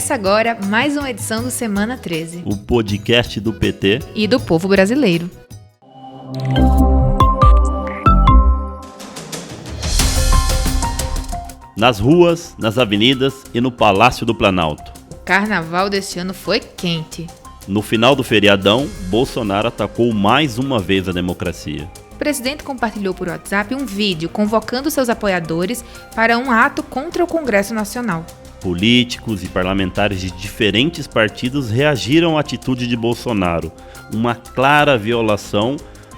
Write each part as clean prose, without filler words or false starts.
Começa agora mais uma edição do Semana 13, o podcast do PT e do povo brasileiro. Nas ruas, nas avenidas e no Palácio do Planalto. O carnaval deste ano foi quente. No final do feriadão, Bolsonaro atacou mais uma vez a democracia. O presidente compartilhou por WhatsApp um vídeo convocando seus apoiadores para um ato contra o Congresso Nacional. Políticos e parlamentares de diferentes partidos reagiram à atitude de Bolsonaro, uma clara violação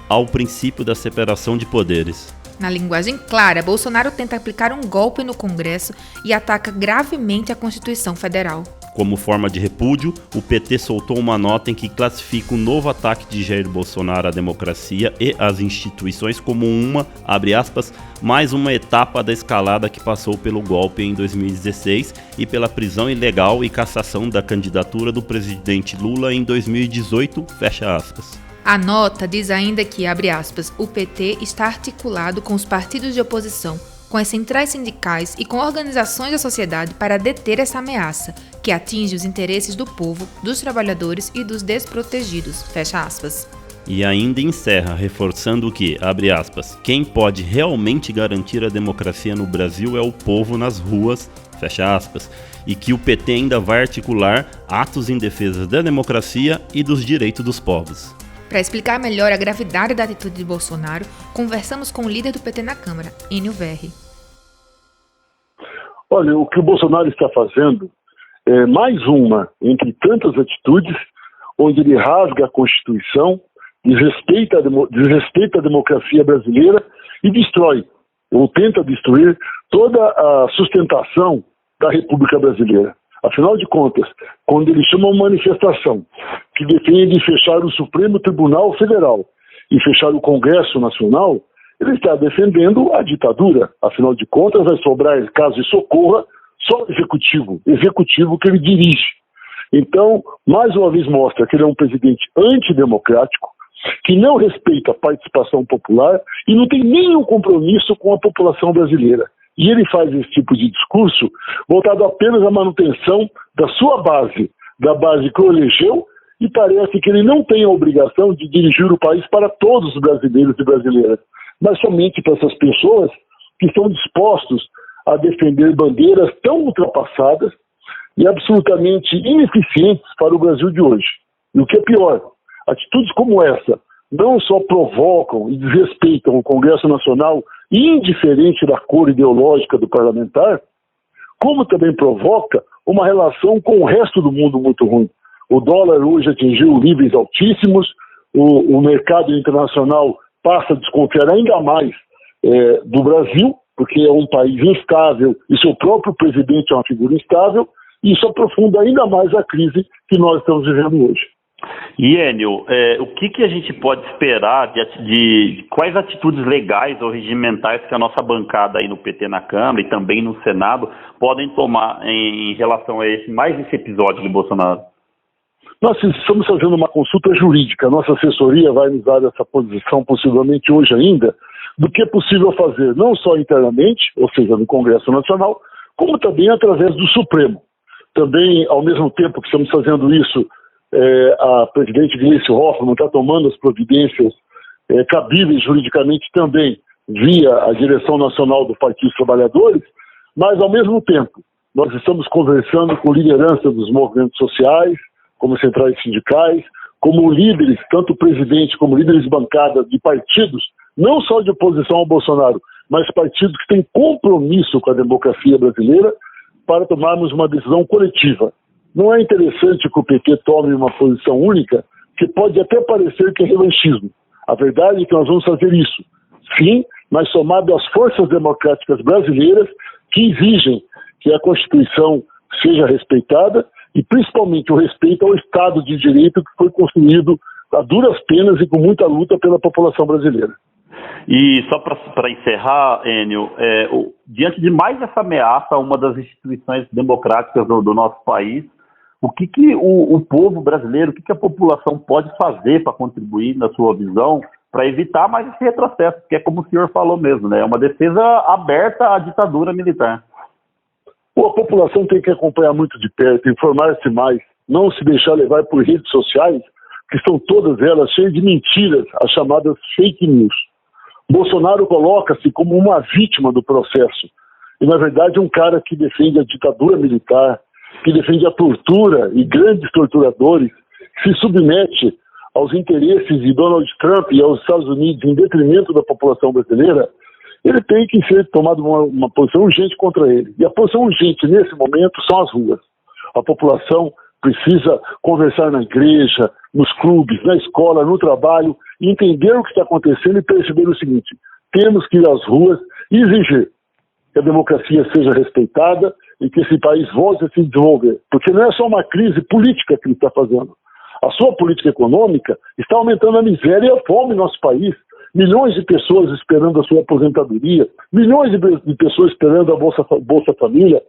ao princípio da separação de poderes. Na linguagem clara, Bolsonaro tenta aplicar um golpe no Congresso e ataca gravemente a Constituição Federal. Como forma de repúdio, o PT soltou uma nota em que classifica o novo ataque de Jair Bolsonaro à democracia e às instituições como uma, abre aspas, mais uma etapa da escalada que passou pelo golpe em 2016 e pela prisão ilegal e cassação da candidatura do presidente Lula em 2018, fecha aspas. A nota diz ainda que, abre aspas, o PT está articulado com os partidos de oposição, com as centrais sindicais e com organizações da sociedade para deter essa ameaça, que atinge os interesses do povo, dos trabalhadores e dos desprotegidos, fecha aspas. E ainda encerra reforçando que, abre aspas, quem pode realmente garantir a democracia no Brasil é o povo nas ruas, fecha aspas, e que o PT ainda vai articular atos em defesa da democracia e dos direitos dos povos. Para explicar melhor a gravidade da atitude de Bolsonaro, conversamos com o líder do PT na Câmara, Enio Verri. Olha, o que o Bolsonaro está fazendo é mais uma entre tantas atitudes onde ele rasga a Constituição, desrespeita a democracia brasileira e destrói, ou tenta destruir, toda a sustentação da República Brasileira. Afinal de contas, quando ele chama uma manifestação que defende fechar o Supremo Tribunal Federal e fechar o Congresso Nacional, ele está defendendo a ditadura. Afinal de contas, vai sobrar, caso isso ocorra, só o executivo que ele dirige. Então, mais uma vez mostra que ele é um presidente antidemocrático, que não respeita a participação popular e não tem nenhum compromisso com a população brasileira. E ele faz esse tipo de discurso voltado apenas à manutenção da sua base, da base que o elegeu, e parece que ele não tem a obrigação de dirigir o país para todos os brasileiros e brasileiras, mas somente para essas pessoas que estão dispostos a defender bandeiras tão ultrapassadas e absolutamente ineficientes para o Brasil de hoje. E o que é pior, atitudes como essa não só provocam e desrespeitam o Congresso Nacional, indiferente da cor ideológica do parlamentar, como também provoca uma relação com o resto do mundo muito ruim. O dólar hoje atingiu níveis altíssimos, o mercado internacional passa a desconfiar ainda mais do Brasil, porque é um país instável e seu próprio presidente é uma figura instável, e isso aprofunda ainda mais a crise que nós estamos vivendo hoje. E Enio, o que a gente pode esperar de quais atitudes legais ou regimentais que a nossa bancada aí no PT na Câmara e também no Senado podem tomar em relação a mais esse episódio de Bolsonaro? Nós estamos fazendo uma consulta jurídica, a nossa assessoria vai nos dar essa posição possivelmente hoje ainda, do que é possível fazer, não só internamente, ou seja, no Congresso Nacional, como também através do Supremo. Também, ao mesmo tempo que estamos fazendo isso, a presidente Gleisi Hoffmann está tomando as providências cabíveis juridicamente também via a direção nacional do Partido dos Trabalhadores, mas ao mesmo tempo nós estamos conversando com liderança dos movimentos sociais, como centrais sindicais, como líderes, tanto o presidente como líderes de bancada de partidos, não só de oposição ao Bolsonaro, mas partidos que têm compromisso com a democracia brasileira, para tomarmos uma decisão coletiva. Não é interessante que o PT tome uma posição única, que pode até parecer que é revanchismo. A verdade é que nós vamos fazer isso, sim, mas somado às forças democráticas brasileiras que exigem que a Constituição seja respeitada e principalmente o respeito ao Estado de Direito que foi construído a duras penas e com muita luta pela população brasileira. E só para encerrar, Enio, diante de mais essa ameaça a uma das instituições democráticas do nosso país, o que o povo brasileiro, o que a população pode fazer para contribuir, na sua visão, para evitar mais esse retrocesso, que é como o senhor falou mesmo, né? É uma defesa aberta à ditadura militar. Ou a população tem que acompanhar muito de perto, informar-se mais, não se deixar levar por redes sociais, que estão todas elas cheias de mentiras, as chamadas fake news. Bolsonaro coloca-se como uma vítima do processo, e na verdade um cara que defende a ditadura militar, que defende a tortura e grandes torturadores, que se submete aos interesses de Donald Trump e aos Estados Unidos em detrimento da população brasileira, ele tem que ser tomado uma posição urgente contra ele. E a posição urgente nesse momento são as ruas. A população precisa conversar na igreja, nos clubes, na escola, no trabalho, entender o que está acontecendo e perceber o seguinte: temos que ir às ruas e exigir que a democracia seja respeitada e que esse país volte a se desenvolver. Porque não é só uma crise política que ele está fazendo. A sua política econômica está aumentando a miséria e a fome no nosso país. Milhões de pessoas esperando a sua aposentadoria, milhões de pessoas esperando a Bolsa Família.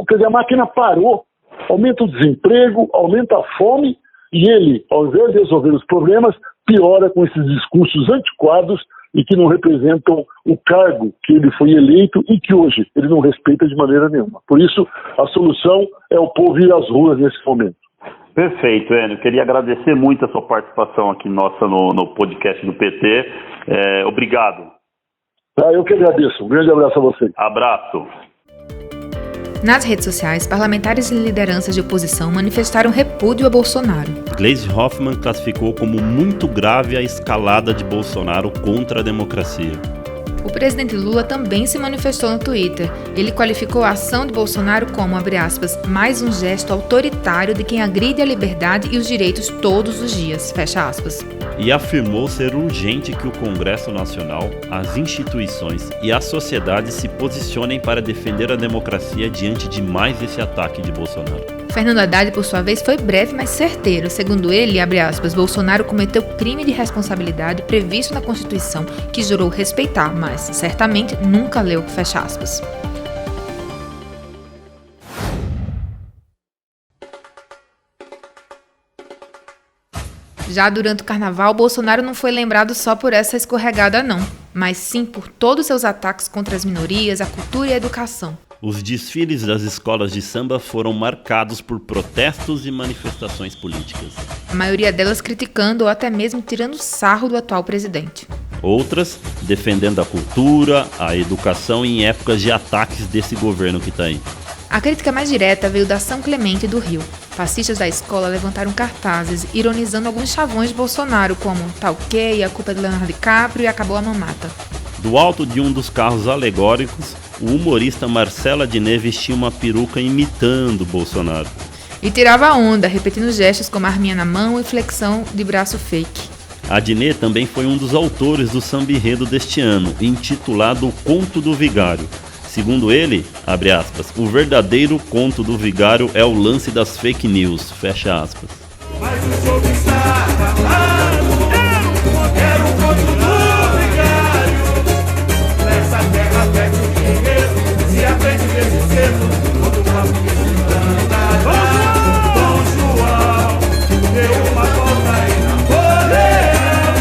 Quer dizer, a máquina parou, aumenta o desemprego, aumenta a fome, e ele, ao invés de resolver os problemas, piora com esses discursos antiquados e que não representam o cargo que ele foi eleito e que hoje ele não respeita de maneira nenhuma. Por isso, a solução é o povo ir às ruas nesse momento. Perfeito, Enio. Queria agradecer muito a sua participação aqui nossa no podcast do PT. Obrigado. Eu que agradeço. Um grande abraço a você. Abraço. Nas redes sociais, parlamentares e lideranças de oposição manifestaram repúdio a Bolsonaro. Gleisi Hoffmann classificou como muito grave a escalada de Bolsonaro contra a democracia. O presidente Lula também se manifestou no Twitter. Ele qualificou a ação de Bolsonaro como, abre aspas, mais um gesto autoritário de quem agride a liberdade e os direitos todos os dias, fecha aspas. E afirmou ser urgente que o Congresso Nacional, as instituições e a sociedade se posicionem para defender a democracia diante de mais esse ataque de Bolsonaro. Fernando Haddad, por sua vez, foi breve, mas certeiro. Segundo ele, abre aspas, Bolsonaro cometeu crime de responsabilidade previsto na Constituição, que jurou respeitar, mas certamente nunca leu, fecha aspas. Já durante o carnaval, Bolsonaro não foi lembrado só por essa escorregada não, mas sim por todos seus ataques contra as minorias, a cultura e a educação. Os desfiles das escolas de samba foram marcados por protestos e manifestações políticas. A maioria delas criticando ou até mesmo tirando sarro do atual presidente. Outras defendendo a cultura, a educação em épocas de ataques desse governo que está aí. A crítica mais direta veio da São Clemente do Rio. Fascistas da escola levantaram cartazes, ironizando alguns chavões de Bolsonaro, como tá ok, a culpa é do Leonardo DiCaprio e acabou a mamata. Do alto de um dos carros alegóricos, o humorista Marcelo Adnet vestia uma peruca imitando Bolsonaro. E tirava onda, repetindo gestos como arminha na mão e flexão de braço fake. Adnet também foi um dos autores do samba-enredo deste ano, intitulado O Conto do Vigário. Segundo ele, abre aspas, o verdadeiro conto do vigário é o lance das fake news, fecha aspas. Mas o jogo está acabado, era o conto do vigário. Nessa terra pede o dinheiro, se aprende desde cedo, quando o papo que se anda. Dom João, deu uma volta aí na Napoleão,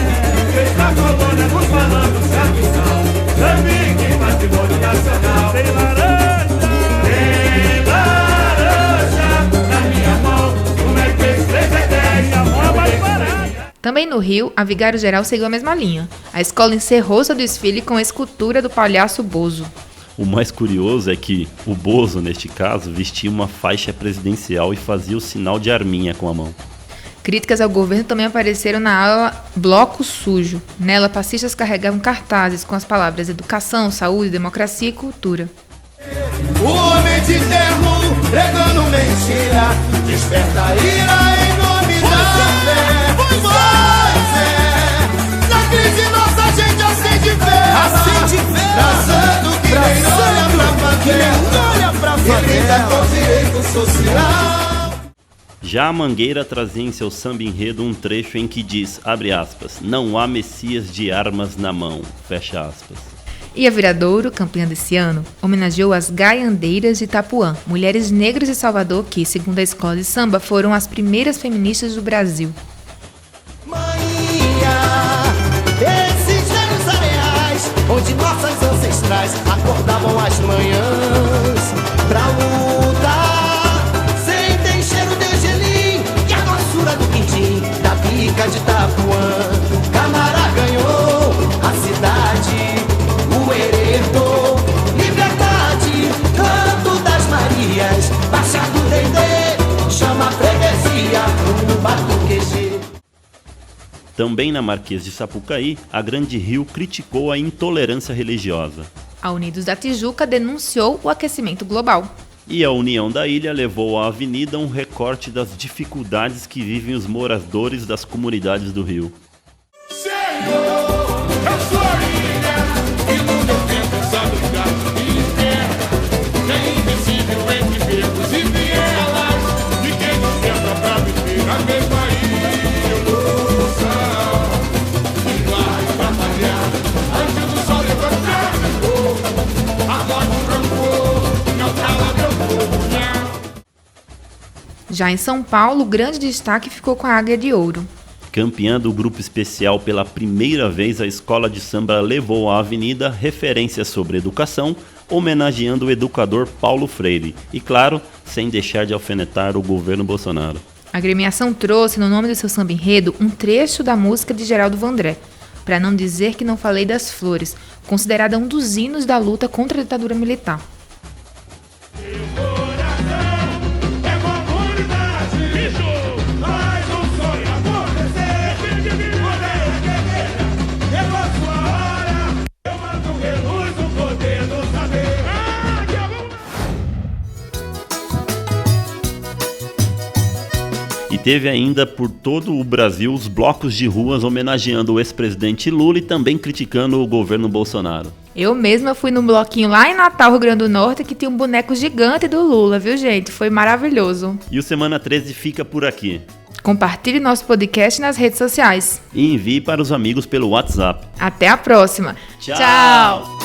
fez na colônia nos falando se avisão, Zambique, patrimônio nacional. Tem laranja, na minha mão, como é que esse 3 é 10, a mão vai parar. Também no Rio, a Vigário Geral seguiu a mesma linha. A escola encerrou seu desfile com a escultura do palhaço Bozo. O mais curioso é que o Bozo, neste caso, vestia uma faixa presidencial e fazia o sinal de arminha com a mão. Críticas ao governo também apareceram na ala Bloco Sujo. Nela, fascistas carregavam cartazes com as palavras educação, saúde, democracia e cultura. O homem de terno pregando mentira, desperta a ira em nome da fé. Pois é, na crise nossa gente acende fé, traçando que nem olha pra favela, e grita com direito social. Já a Mangueira trazia em seu samba-enredo um trecho em que diz, abre aspas, não há messias de armas na mão, fecha aspas. E a Viradouro, campeã desse ano, homenageou as gaiandeiras de Itapuã, mulheres negras de Salvador que, segundo a escola de samba, foram as primeiras feministas do Brasil. Maninha, esses velhos areais, onde nossas ancestrais acordavam às manhãs pra Também na Marquês de Sapucaí, a Grande Rio criticou a intolerância religiosa. A Unidos da Tijuca denunciou o aquecimento global. E a União da Ilha levou à avenida um recorte das dificuldades que vivem os moradores das comunidades do Rio. Senhor, eu sou a ilha, e no meu tempo saudade e terra, é invencível entre becos e vielas, e quem não tenta pra viver a mesma ilusão, e vai batalhar antes do sol levantar, a morte rancor, não cala meu povo, não. Já em São Paulo, o grande destaque ficou com a Águia de Ouro. Campeã do grupo especial pela primeira vez, a escola de samba levou à avenida referências sobre educação, homenageando o educador Paulo Freire. E claro, sem deixar de alfinetar o governo Bolsonaro. A agremiação trouxe, no nome do seu samba enredo, um trecho da música de Geraldo Vandré, para não dizer que não falei das flores, considerada um dos hinos da luta contra a ditadura militar. E teve ainda por todo o Brasil os blocos de ruas homenageando o ex-presidente Lula e também criticando o governo Bolsonaro. Eu mesma fui num bloquinho lá em Natal, Rio Grande do Norte, que tinha um boneco gigante do Lula, viu, gente? Foi maravilhoso. E o Semana 13 fica por aqui. Compartilhe nosso podcast nas redes sociais. E envie para os amigos pelo WhatsApp. Até a próxima. Tchau.